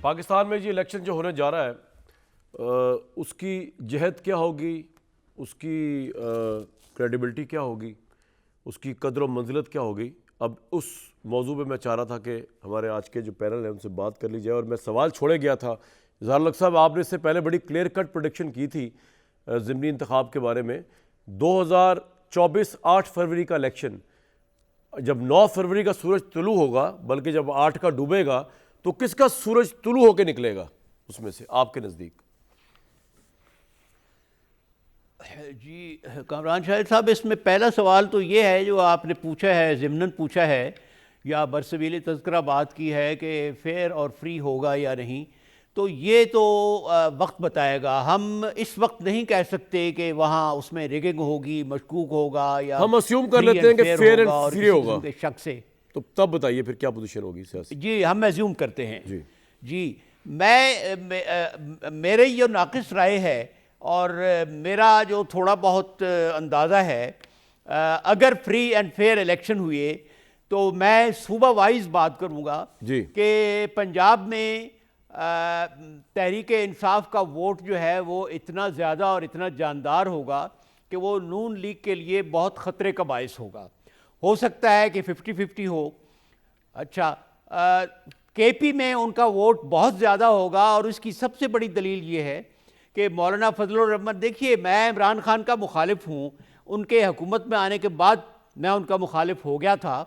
پاکستان میں یہ الیکشن جو ہونے جا رہا ہے اس کی جہت کیا ہوگی، اس کی کریڈیبلٹی کیا ہوگی، اس کی قدر و منزلت کیا ہوگی؟ اب اس موضوع پہ میں چاہ رہا تھا کہ ہمارے آج کے جو پینل ہیں ان سے بات کر لی جائے، اور میں سوال چھوڑے گیا تھا اظہار الحق صاحب، آپ نے اس سے پہلے بڑی کلیئر کٹ پروڈکشن کی تھی ضمنی انتخاب کے بارے میں. 2024 8 فروری کا الیکشن، جب 9 فروری کا سورج طلوع ہوگا، بلکہ جب 8 کا ڈوبے گا، تو کس کا سورج طلوع ہو کے نکلے گا اس میں سے آپ کے نزدیک؟ جی کامران شاہد صاحب، اس میں پہلا سوال تو یہ ہے جو آپ نے پوچھا ہے، ضمناً پوچھا ہے یا برسبیل تذکرہ بات کی ہے کہ فیئر اور فری ہوگا یا نہیں. تو یہ تو وقت بتائے گا. ہم اس وقت نہیں کہہ سکتے کہ وہاں اس میں ریگنگ ہوگی، مشکوک ہوگا، یا ہم اسیوم کر لیتے ہیں کہ فیئر اینڈ اور فری ہوگا کے شک سے. تو تب بتائیے پھر کیا پوزیشن ہوگی سیاسی؟ جی ہم ایزیوم کرتے ہیں. جی میرے یہ ناقص رائے ہے اور میرا جو تھوڑا بہت اندازہ ہے، اگر فری اینڈ فیئر الیکشن ہوئے تو میں صوبہ وائز بات کروں گا کہ پنجاب میں تحریک انصاف کا ووٹ جو ہے وہ اتنا زیادہ اور اتنا جاندار ہوگا کہ وہ نون لیگ کے لیے بہت خطرے کا باعث ہوگا. ہو سکتا ہے کہ 50-50 ہو. اچھا، کے پی میں ان کا ووٹ بہت زیادہ ہوگا، اور اس کی سب سے بڑی دلیل یہ ہے کہ مولانا فضل الرحمن، دیکھیے میں عمران خان کا مخالف ہوں، ان کے حکومت میں آنے کے بعد میں ان کا مخالف ہو گیا تھا،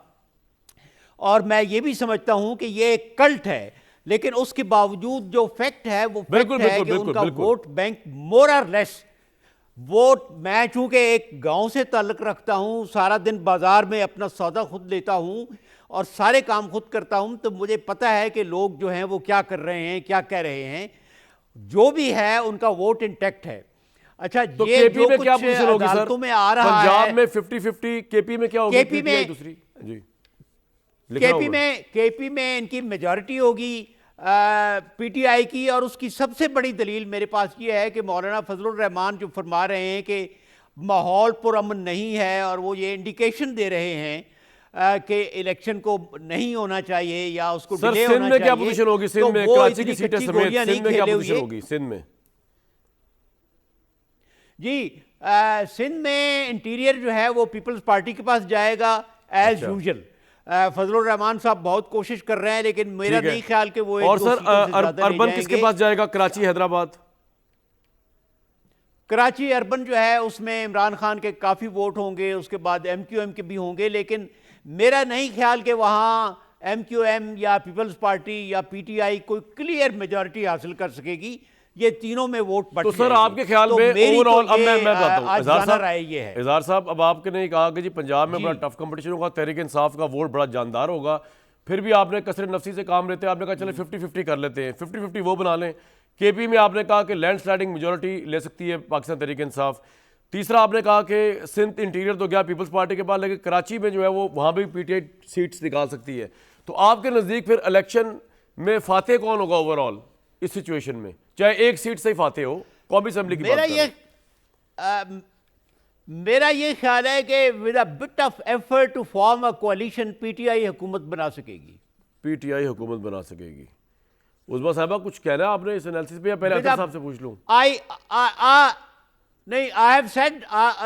اور میں یہ بھی سمجھتا ہوں کہ یہ ایک کلٹ ہے، لیکن اس کے باوجود جو فیکٹ ہے وہ فیکٹ ہے کہ ان کا ووٹ بینک مور اور لیس ووٹ، میں چونکہ ایک گاؤں سے تعلق رکھتا ہوں، سارا دن بازار میں اپنا سودا خود لیتا ہوں اور سارے کام خود کرتا ہوں، تو مجھے پتہ ہے کہ لوگ جو ہیں وہ کیا کر رہے ہیں، کیا کہہ رہے ہیں. جو بھی ہے ان کا ووٹ انٹیکٹ ہے. اچھا، یہ جو کچھ عدالتوں میں آ رہا ہے، پنجاب میں 50-50، کے پی میں کیا ہوگی؟ کے پی میں ان کی میجورٹی ہوگی پی ٹی آئی کی، اور اس کی سب سے بڑی دلیل میرے پاس یہ ہے کہ مولانا فضل الرحمان جو فرما رہے ہیں کہ ماحول پرامن نہیں ہے، اور وہ یہ انڈیکیشن دے رہے ہیں کہ الیکشن کو نہیں ہونا چاہیے یا اس کو ڈیلے ہونا چاہیے. سندھ میں کیا پوزیشن ہوگی؟ سندھ میں کراچی کی سیٹیں سمیت سندھ میں کیا پوزیشن ہوگی؟ سندھ میں جی سندھ میں انٹیریئر جو ہے وہ پیپلز پارٹی کے پاس جائے گا ایز یوزل. فضل الرحمان صاحب بہت کوشش کر رہے ہیں، لیکن میرا نہیں خیال کہ وہ اور سر اربن کس کے پاس جائے گا؟ کراچی، حیدرآباد. کراچی اربن جو ہے اس میں عمران خان کے کافی ووٹ ہوں گے، اس کے بعد ایم کیو ایم کے بھی ہوں گے، لیکن میرا نہیں خیال کہ وہاں ایم کیو ایم یا پیپلز پارٹی یا پی ٹی آئی کوئی کلیئر میجورٹی حاصل کر سکے گی. یہ تینوں میں ووٹ بٹ تو سر آپ کے خیال میں اوور آل، اب میں بتاتا ہوں اظہار صاحب، اب آپ نے کہا کہ جی پنجاب میں بڑا ٹف کمپٹیشن ہوگا، تحریک انصاف کا ووٹ بڑا جاندار ہوگا، پھر بھی آپ نے کثرت نفسی سے کام لیتے ہیں، آپ نے کہا چلے 50-50 کر لیتے ہیں، 50-50 وہ بنا لیں. کے پی میں آپ نے کہا کہ لینڈ سلائڈنگ میجورٹی لے سکتی ہے پاکستان تحریک انصاف. تیسرا آپ نے کہا کہ سندھ انٹیریئر تو گیا پیپلز پارٹی کے پاس، لیکن کراچی میں جو ہے وہ وہاں بھی پی ٹی آئی سیٹس نکال سکتی ہے. تو آپ کے نزدیک پھر الیکشن میں فاتح کون ہوگا اوور آل اس سچویشن میں، چاہے ایک سیٹ سے ہی فاتح ہو؟ قومی اسمبلی کی بات کر رہے ہیں. میرا یہ خیال ہے کہ with a bit of effort to form a coalition P T I حکومت بنا سکے گی. پی ٹی آئی حکومت بنا سکے گی. عظمیٰ صاحبہ کچھ کہنا ہے آپ نے اس انالیسس پہ، یا پہلے اطہر صاحب سے پوچھ لوں؟ نہیں، I have said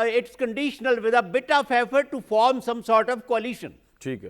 it's conditional with a bit of effort to form some sort of coalition. ٹھیک ہے.